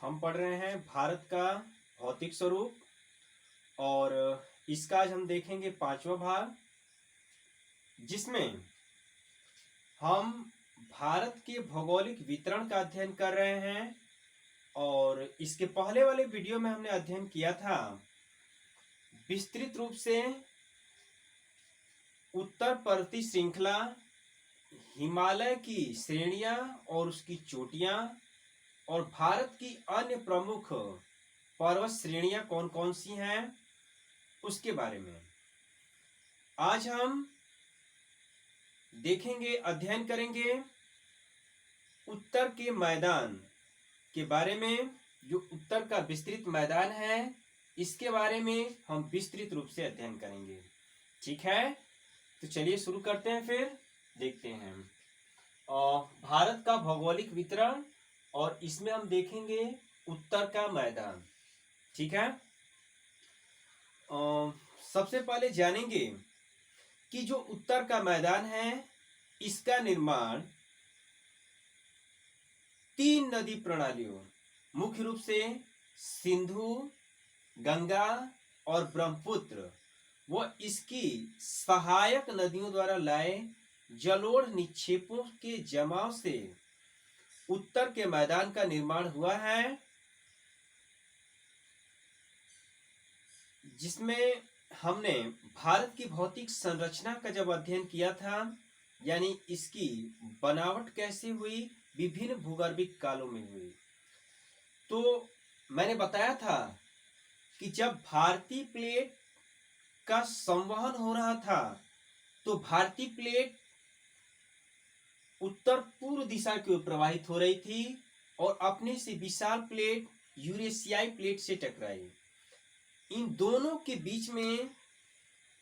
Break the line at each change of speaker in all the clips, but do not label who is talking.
हम पढ़ रहे हैं भारत का भौतिक स्वरूप और इसका आज हम देखेंगे पांचवा भाग, जिसमें हम भारत के भौगोलिक वितरण का अध्ययन कर रहे हैं। और इसके पहले वाले वीडियो में हमने अध्ययन किया था विस्तृत रूप से उत्तर पर्वतीय श्रृंखला, हिमालय की श्रेणियां और उसकी चोटियां और भारत की अन्य प्रमुख पर्वत श्रेणियां कौन कौन सी हैं उसके बारे में आज हम देखेंगे, अध्ययन करेंगे। उत्तर के मैदान के बारे में, जो उत्तर का विस्तृत मैदान है, इसके बारे में हम विस्तृत रूप से अध्ययन करेंगे। ठीक है, तो चलिए शुरू करते हैं, फिर देखते हैं भारत का भौगोलिक वितरण और इसमें हम देखेंगे उत्तर का मैदान। ठीक है, सबसे पहले जानेंगे कि जो उत्तर का मैदान है इसका निर्माण 3 नदी प्रणालियों, मुख्य रूप से सिंधु, गंगा और ब्रह्मपुत्र व इसकी सहायक नदियों द्वारा लाए जलोढ़ निक्षेपों के जमाव से उत्तर के मैदान का निर्माण हुआ है, जिसमें हमने भारत की भौतिक संरचना का जब अध्ययन किया था, यानी इसकी बनावट कैसे हुई, विभिन्न भूगर्भिक कालों में हुई। तो मैंने बताया था कि जब भारतीय प्लेट का संवहन हो रहा था तो भारतीय प्लेट उत्तर पूर्व दिशा की ओर प्रवाहित हो रही थी और अपने से विशाल प्लेट यूरेशियाई प्लेट से टकराई। इन दोनों के बीच में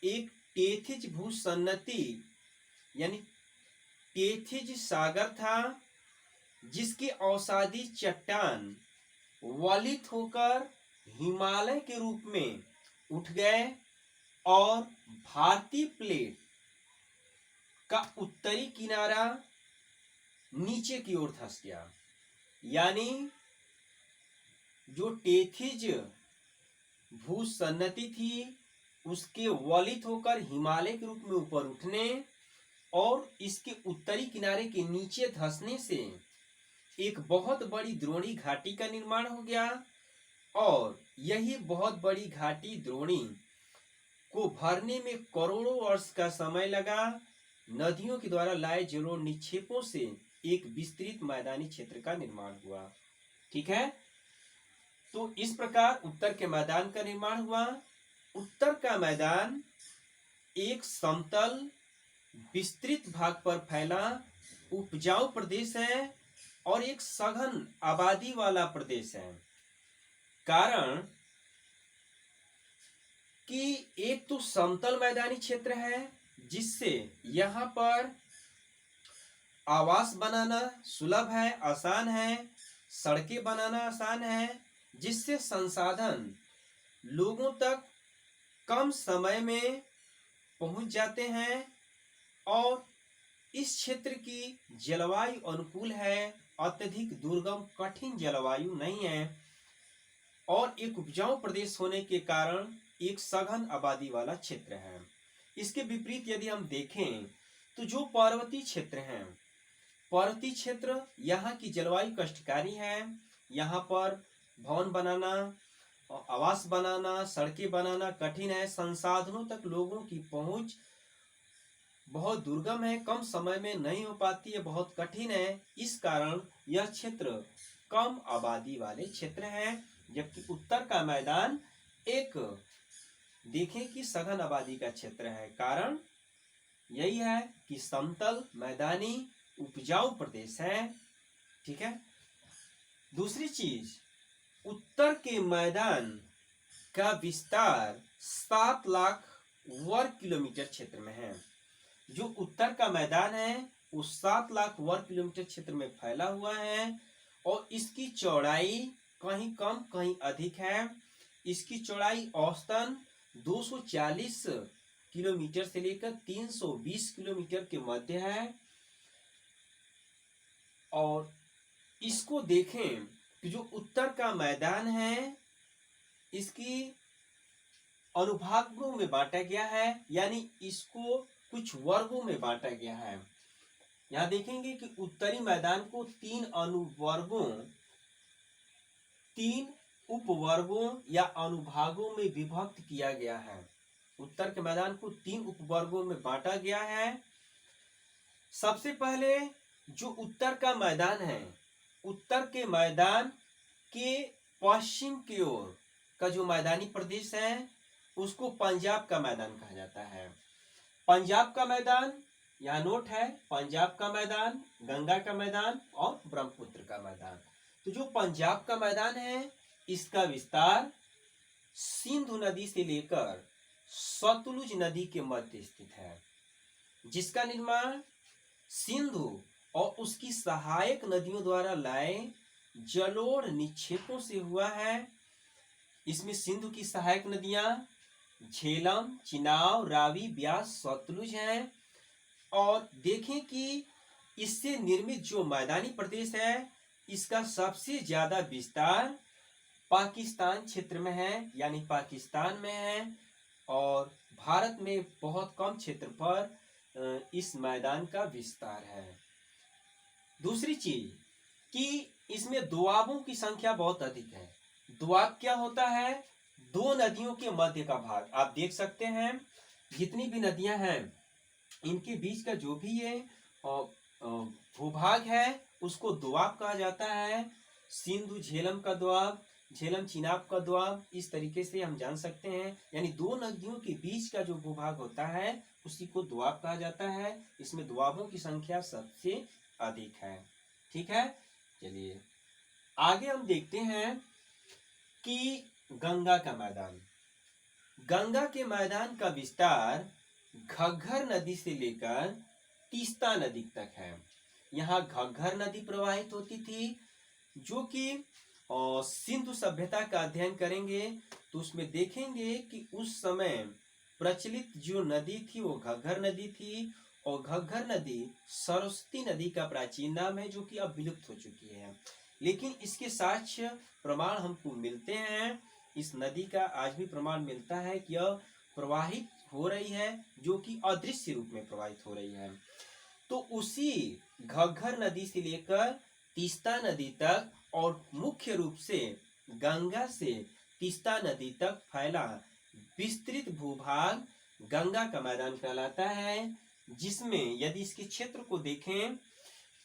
एक टेथिज भूसन्नति यानी टेथिज सागर था, जिसके अवसादी चट्टान वलित होकर हिमालय के रूप में उठ गए और भारतीय प्लेट का उत्तरी किनारा नीचे की ओर धंस गया। यानी जो टेथिज भूसन्नति थी उसके वलित होकर हिमालय के रूप में ऊपर उठने और इसके उत्तरी किनारे के नीचे धंसने से एक बहुत बड़ी द्रोणी घाटी का निर्माण हो गया और यही बहुत बड़ी घाटी द्रोणी को भरने में करोड़ों वर्ष का समय लगा। नदियों के द्वारा लाए जलोढ़ निक्षेपों से एक विस्तृत मैदानी क्षेत्र का निर्माण हुआ। ठीक है, तो इस प्रकार उत्तर के मैदान का निर्माण हुआ। उत्तर का मैदान एक समतल विस्तृत भाग पर फैला उपजाऊ प्रदेश है और एक सघन आबादी वाला प्रदेश है। कारण कि एक तो समतल मैदानी क्षेत्र है, जिससे यहाँ पर आवास बनाना सुलभ है, आसान है, सड़कें बनाना आसान है, जिससे संसाधन लोगों तक कम समय में पहुंच जाते हैं और इस क्षेत्र की जलवायु अनुकूल है, अत्यधिक दुर्गम कठिन जलवायु नहीं है और एक उपजाऊ प्रदेश होने के कारण एक सघन आबादी वाला क्षेत्र है। इसके विपरीत यदि हम देखें तो जो पर्वतीय क्षेत्र हैं, पर्वतीय क्षेत्र यहाँ की जलवायु कष्टकारी है। यहाँ पर भवन बनाना, आवास बनाना, सड़कें बनाना कठिन है, संसाधनों तक लोगों की पहुंच बहुत दुर्गम है, कम समय में नहीं हो पाती है, बहुत कठिन है। इस कारण यह क्षेत्र कम आबादी वाले क्षेत्र हैं, जबकि उत्तर का मैदान एक देखें कि सघन आबादी का क्षेत्र है। कारण यही है कि समतल मैदानी उपजाऊ प्रदेश है। ठीक है, दूसरी चीज, उत्तर के मैदान का विस्तार 7 लाख वर्ग किलोमीटर क्षेत्र में है। जो उत्तर का मैदान है वो 7 लाख वर्ग किलोमीटर क्षेत्र में फैला हुआ है और इसकी चौड़ाई कहीं कम कहीं अधिक है। इसकी चौड़ाई औसतन 240 किलोमीटर से लेकर 320 किलोमीटर के मध्य है। और इसको देखें कि जो उत्तर का मैदान है इसकी अनुभागों में बांटा गया है, यानी इसको कुछ वर्गों में बांटा गया है। यहाँ देखेंगे कि उत्तरी मैदान को तीन उपवर्गों या अनुभागों में विभक्त किया गया है। उत्तर के मैदान को 3 उपवर्गों में बांटा गया है। सबसे पहले जो उत्तर का मैदान है, उत्तर के मैदान के पश्चिम की ओर का जो मैदानी प्रदेश है उसको पंजाब का मैदान कहा जाता है। पंजाब का मैदान, यहाँ नोट है, पंजाब का मैदान, गंगा का मैदान और ब्रह्मपुत्र का मैदान। तो जो पंजाब का मैदान है इसका विस्तार सिंधु नदी से लेकर सतलुज नदी के मध्य स्थित है, जिसका निर्माण सिंधु और उसकी सहायक नदियों द्वारा लाए जलोढ़ निक्षेपों से हुआ है। इसमें सिंधु की सहायक नदियां झेलम, चिनाब, रावी, ब्यास, सतलुज हैं। और देखें कि इससे निर्मित जो मैदानी प्रदेश है इसका सबसे ज्यादा विस्तार पाकिस्तान क्षेत्र में है, यानी पाकिस्तान में है, और भारत में बहुत कम क्षेत्र पर इस मैदान का विस्तार है। दूसरी चीज कि इसमें दोआबों की संख्या बहुत अधिक है। दोआब क्या होता है? 2 नदियों के मध्य का भाग। आप देख सकते हैं जितनी भी नदियां हैं इनके बीच का जो भी ये भूभाग है उसको दोआब कहा जाता है। सिंधु झेलम का दोआब, झेलम चिनाब का दोआब, इस तरीके से हम जान सकते हैं। यानी 2 नदियों के बीच का जो भूभाग होता है उसी को दोआब कहा जाता है। इसमें दोआबों की संख्या सबसे अधिक है। ठीक है, चलिए आगे हम देखते हैं कि गंगा का मैदान। गंगा के मैदान का विस्तार घग्गर नदी से लेकर तीस्ता नदी तक है। यहाँ घग्गर नदी प्रवाहित होती थी, जो कि सिंधु सभ्यता का अध्ययन करेंगे तो उसमें देखेंगे कि उस समय प्रचलित जो नदी थी वो घग्गर नदी थी, और घग्गर नदी सरस्वती नदी का प्राचीन नाम है जो कि अब विलुप्त हो चुकी है। लेकिन इसके साक्ष्य प्रमाण हमको मिलते हैं। इस नदी का आज भी प्रमाण मिलता है कि यह प्रवाहित हो रही है, जो कि अदृश्य रूप में प्रवाहित हो रही है। तो उसी घग्गर नदी से लेकर तीस्ता नदी तक और मुख्य रूप से गंगा से तीस्ता नदी तक फैला विस्तृत भूभाग गंगा का मैदान कहलाता है, जिसमें यदि इसके क्षेत्र को देखें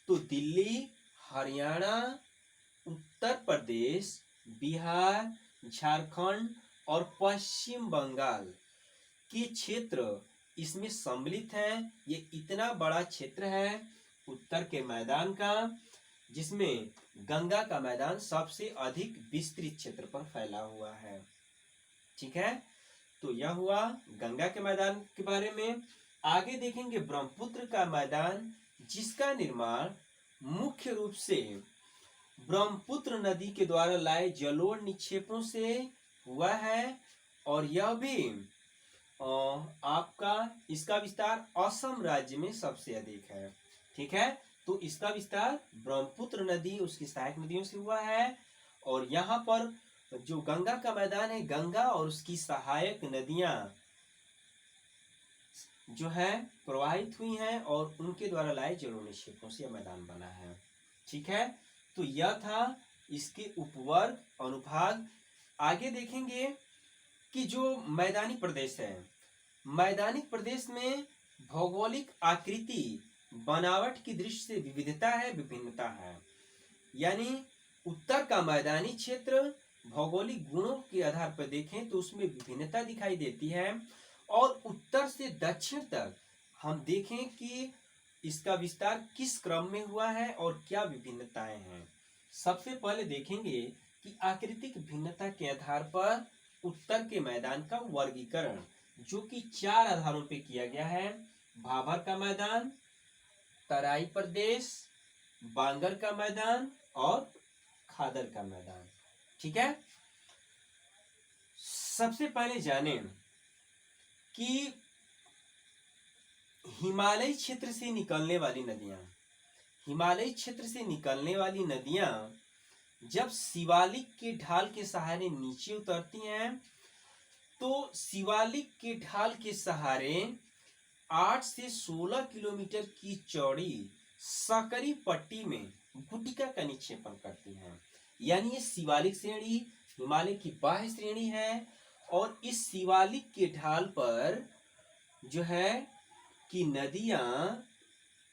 तो दिल्ली, हरियाणा, उत्तर प्रदेश, बिहार, झारखंड और पश्चिम बंगाल के क्षेत्र इसमें सम्मिलित है। ये इतना बड़ा क्षेत्र है उत्तर के मैदान का, जिसमें गंगा का मैदान सबसे अधिक विस्तृत क्षेत्र पर फैला हुआ है। ठीक है, तो यह हुआ गंगा के मैदान के बारे में। आगे देखेंगे ब्रह्मपुत्र का मैदान, जिसका निर्माण मुख्य रूप से ब्रह्मपुत्र नदी के द्वारा लाए जलोढ़ निक्षेपों से हुआ है, और यह भी आपका इसका विस्तार असम राज्य में सबसे अधिक है। ठीक है, तो इसका विस्तार ब्रह्मपुत्र नदी उसकी सहायक नदियों से हुआ है, और यहाँ पर जो गंगा का मैदान है, गंगा और उसकी सहायक नदियां जो है प्रवाहित हुई हैं और उनके द्वारा लाए जलोढ़ निक्षेपों से यह मैदान बना है। ठीक है, तो यह था इसके उपवर्ग अनुभाग। आगे देखेंगे कि जो मैदानी प्रदेश है, मैदानी प्रदेश में भौगोलिक आकृति बनावट की दृष्टि से विविधता है, विभिन्नता है। यानी उत्तर का मैदानी क्षेत्र भौगोलिक गुणों के आधार पर देखें तो उसमें विभिन्नता दिखाई देती है, और उत्तर से दक्षिण तक हम देखें कि इसका विस्तार किस क्रम में हुआ है और क्या विभिन्नताएं हैं। सबसे पहले देखेंगे कि आकृतिक भिन्नता के आधार पर उत्तर के मैदान का वर्गीकरण, जो कि 4 आधारों पे किया गया है। भाभर का मैदान, तराई प्रदेश, बांगर का मैदान और खादर का मैदान। ठीक है, सबसे पहले जाने कि हिमालय क्षेत्र से निकलने वाली नदियां, हिमालय क्षेत्र से निकलने वाली नदियां जब शिवालिक के ढाल के सहारे नीचे उतरती हैं तो शिवालिक के ढाल के सहारे 8 से 16 किलोमीटर की चौड़ी सकरी पट्टी में गुटिका का निक्षेपण करती हैं। यानी ये शिवालिक श्रेणी हिमालय की बाह्य श्रेणी है और इस शिवालिक के ढाल पर जो है कि नदियां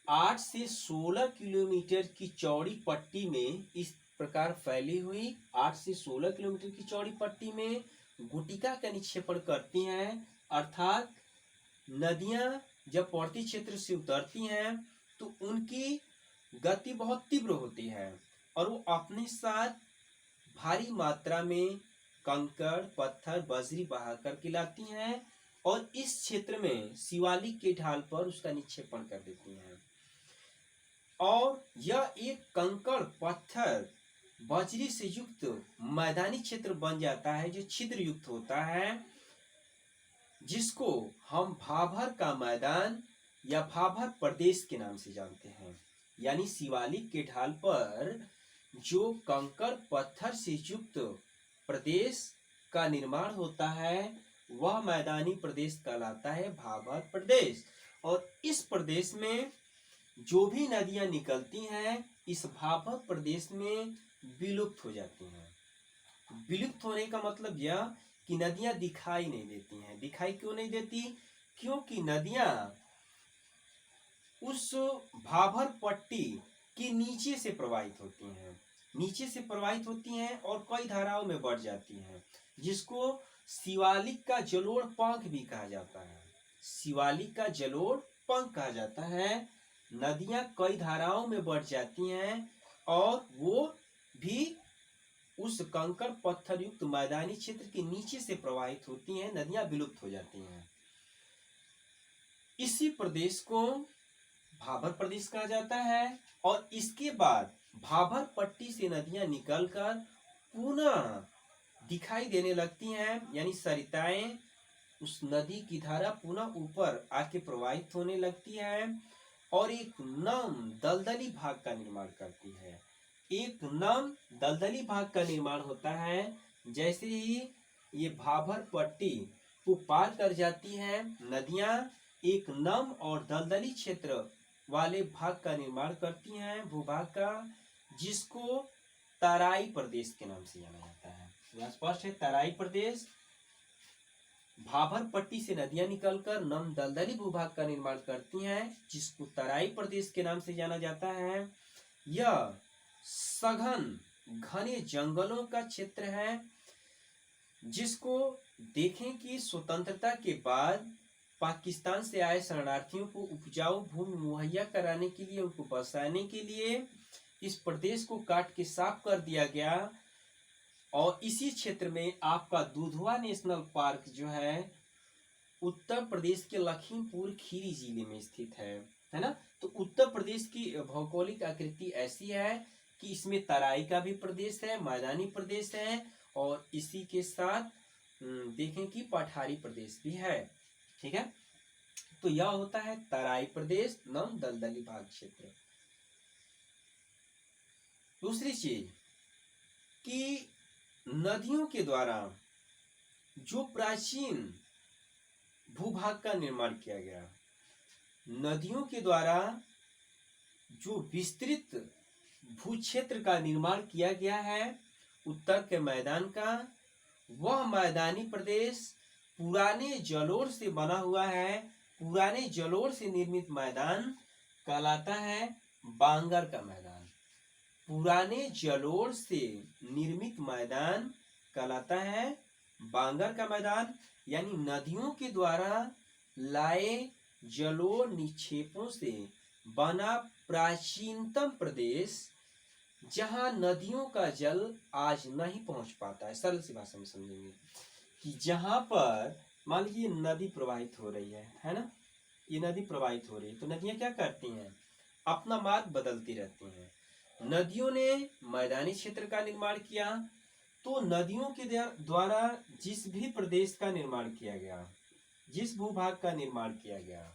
8 से 16 किलोमीटर की चौड़ी पट्टी में इस प्रकार फैली हुई 8 से 16 किलोमीटर की चौड़ी पट्टी में गुटिका का निक्षेपण करती हैं। अर्थात नदियां जब पर्वतीय क्षेत्र से उतरती हैं तो उनकी गति बहुत तीव्र होती है और वो अपने साथ भारी मात्रा में कंकड़ पत्थर बजरी बहाकर के लाती हैं और इस क्षेत्र में शिवालिक के ढाल पर उसका निक्षेपण कर देती हैं और यह एक कंकड़ पत्थर बजरी से युक्त मैदानी क्षेत्र बन जाता है जो छिद्र युक्त होता है, जिसको हम भाभर का मैदान या भाभर प्रदेश के नाम से जानते हैं। यानी शिवालिक के ढाल पर जो कंकड़ पत्थर से युक्त प्रदेश का निर्माण होता है वह मैदानी प्रदेश कहलाता है भाभर प्रदेश। और इस प्रदेश में जो भी नदियां निकलती हैं इस भाभर प्रदेश में विलुप्त हो जाती हैं। विलुप्त होने का मतलब यह कि नदियां दिखाई नहीं देती हैं। दिखाई क्यों नहीं देती? क्योंकि नदियां उस भाभर पट्टी के नीचे से प्रवाहित होती हैं, नीचे से प्रवाहित होती हैं और कई धाराओं में बढ़ जाती हैं, जिसको शिवालिक का जलोढ़ पंख भी कहा जाता है। शिवालिक का जलोढ़ पंख कहा जाता है। नदियां कई धाराओं में बढ़ जाती हैं और वो भी उस कंकड़ पत्थर युक्त मैदानी क्षेत्र के नीचे से प्रवाहित होती हैं, नदियां विलुप्त हो जाती हैं। इसी प्रदेश को भाभर प्रदेश कहा जाता है और इसके बाद भाभर पट्टी से नदियां निकलकर पुनः दिखाई देने लगती हैं, यानी सरिताएं उस नदी की धारा पुनः ऊपर आके प्रवाहित होने लगती है और एक नम दलदली भाग का निर्माण करती है। एक नम दलदली भाग का निर्माण होता है। जैसे ही ये भाभर पट्टी को पार कर जाती है नदियां एक नम और दलदली क्षेत्र वाले भाग का निर्माण करती हैं, भूभाग का, जिसको तराई प्रदेश के नाम से जाना जाता है। यहाँ स्पष्ट है, तराई प्रदेश। भाभर पट्टी से नदियां निकलकर नम दलदली भूभाग का निर्माण करती हैं, जिसको तराई प्रदेश के नाम से जाना जाता है। यह सघन घने जंगलों का क्षेत्र है, जिसको देखें कि स्वतंत्रता के बाद पाकिस्तान से आए शरणार्थियों को उपजाऊ भूमि मुहैया कराने के लिए, उनको बसाने के लिए इस प्रदेश को काट के साफ कर दिया गया और इसी क्षेत्र में आपका दुधवा नेशनल पार्क जो है उत्तर प्रदेश के लखीमपुर खीरी जिले में स्थित है ना। तो उत्तर प्रदेश की भौगोलिक आकृति ऐसी है कि इसमें तराई का भी प्रदेश है, मैदानी प्रदेश है और इसी के साथ देखें कि पठारी प्रदेश भी है। ठीक है, तो यह होता है तराई प्रदेश, नम दलदली भाग क्षेत्र। दूसरी चीज कि नदियों के द्वारा जो प्राचीन भूभाग का निर्माण किया गया, नदियों के द्वारा जो विस्तृत भूक्षेत्र का निर्माण किया गया है उत्तर के मैदान का, वह मैदानी प्रदेश पुराने जलोढ़ से बना हुआ है। पुराने जलोढ़ से निर्मित मैदान कहलाता है बांगर का मैदान। पुराने जलोढ़ से निर्मित मैदान कहलाता है बांगर का मैदान। यानी नदियों के द्वारा लाए जलोढ़ निक्षेपों से बना प्राचीनतम प्रदेश, जहां नदियों का जल आज नहीं पहुंच पाता है। सरल सी भाषा में समझेंगे कि जहां पर मान लीजिए नदी प्रवाहित हो रही है ना, ये नदी प्रवाहित हो रही है तो नदियां क्या करती हैं, अपना मार्ग बदलती रहती हैं। नदियों ने मैदानी क्षेत्र का निर्माण किया तो नदियों के द्वारा जिस भी प्रदेश का निर्माण किया गया, जिस भूभाग का निर्माण किया गया,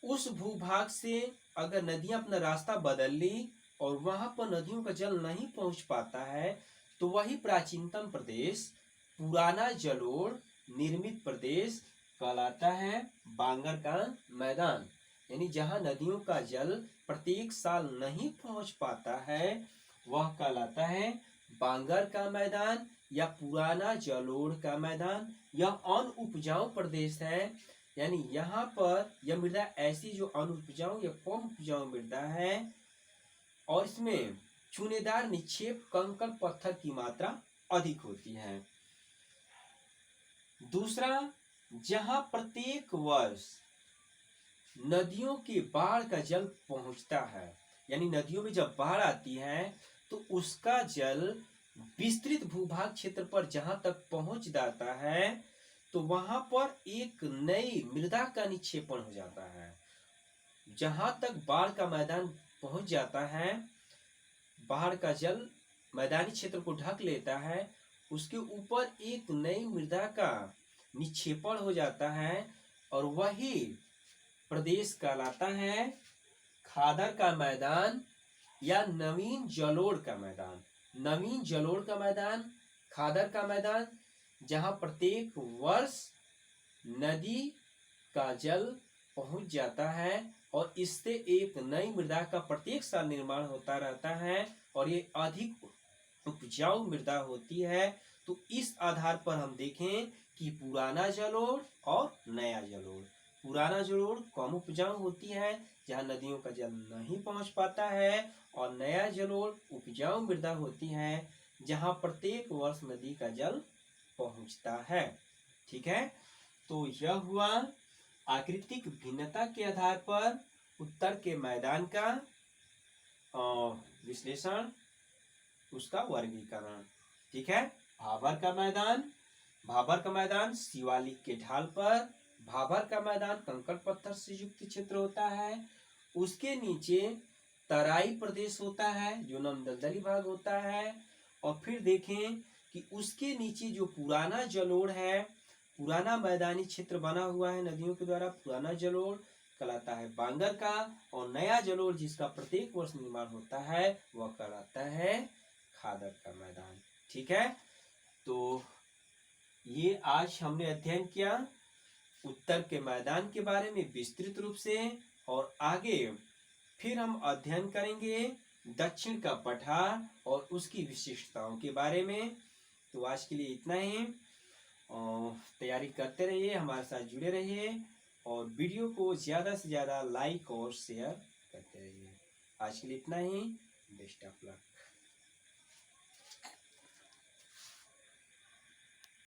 उस भूभाग से अगर नदियां अपना रास्ता बदल ली और वहां पर नदियों का जल नहीं पहुंच पाता है, तो वही प्राचीनतम प्रदेश, पुराना जलोढ़ निर्मित प्रदेश कहलाता है बांगर का मैदान। यानी जहां नदियों का जल प्रत्येक साल नहीं पहुंच पाता है, वह कहलाता है बांगर का मैदान या पुराना जलोढ़ का मैदान। यह अनउपजाऊ प्रदेश है, यानी यहाँ पर यह मृदा ऐसी जो अनउपजाऊ या कम उपजाऊ मृदा है, और इसमें चूनेदार निक्षेप कंकड़ पत्थर की मात्रा अधिक होती है। दूसरा, जहां प्रत्येक वर्ष नदियों के बाढ़ का जल पहुंचता है, यानी नदियों में जब बाढ़ आती है तो उसका जल विस्तृत भूभाग क्षेत्र पर जहां तक पहुंच जाता है, तो वहां पर एक नई मृदा का निक्षेपण हो जाता है। जहां तक बाढ़ का मैदान पहुंच जाता है, बाढ़ का जल मैदानी क्षेत्र को ढक लेता है, उसके ऊपर एक नई मृदा का निक्षेपण हो जाता है, और वही प्रदेश कहलाता है खादर का मैदान या नवीन जलोढ़ का मैदान। नवीन जलोढ़ का मैदान, खादर का मैदान, जहां प्रत्येक वर्ष नदी का जल पहुंच जाता है और इससे एक नई मृदा का प्रत्येक साल निर्माण होता रहता है, और ये अधिक उपजाऊ मृदा होती है। तो इस आधार पर हम देखें कि पुराना जलोढ़ और नया जलोढ़। पुराना जलोढ़ कम उपजाऊ होती है, जहाँ नदियों का जल नहीं पहुंच पाता है, और नया जलोढ़ उपजाऊ मृदा होती है, जहाँ प्रत्येक वर्ष नदी का जल पहुंचता है। ठीक है, तो यह हुआ आकृतिक भिन्नता के आधार पर उत्तर के मैदान का विश्लेषण, उसका वर्गीकरण। ठीक है, भाबर का मैदान। भाबर का मैदान शिवालिक के ढाल पर, भाबर का मैदान कंकड़ पत्थर से युक्त क्षेत्र होता है। उसके नीचे तराई प्रदेश होता है जो नमदलदली भाग होता है, और फिर देखें कि उसके नीचे जो पुराना जलोढ़ है, पुराना मैदानी क्षेत्र बना हुआ है नदियों के द्वारा, पुराना जलोढ़ कहलाता है बांगर का, और नया जलोढ़ जिसका प्रत्येक वर्ष निर्माण होता है वह कहलाता है खादर का मैदान। ठीक है, तो ये आज हमने अध्ययन किया उत्तर के मैदान के बारे में विस्तृत रूप से, और आगे फिर हम अध्ययन करेंगे दक्षिण का पठार और उसकी विशिष्टताओं के बारे में। तो आज के लिए इतना ही, तैयारी करते रहिए, हमारे साथ जुड़े रहिए, और वीडियो को ज़्यादा से ज़्यादा लाइक और शेयर करते रहिए। आज के लिए इतना ही, बेस्ट ऑफ लक।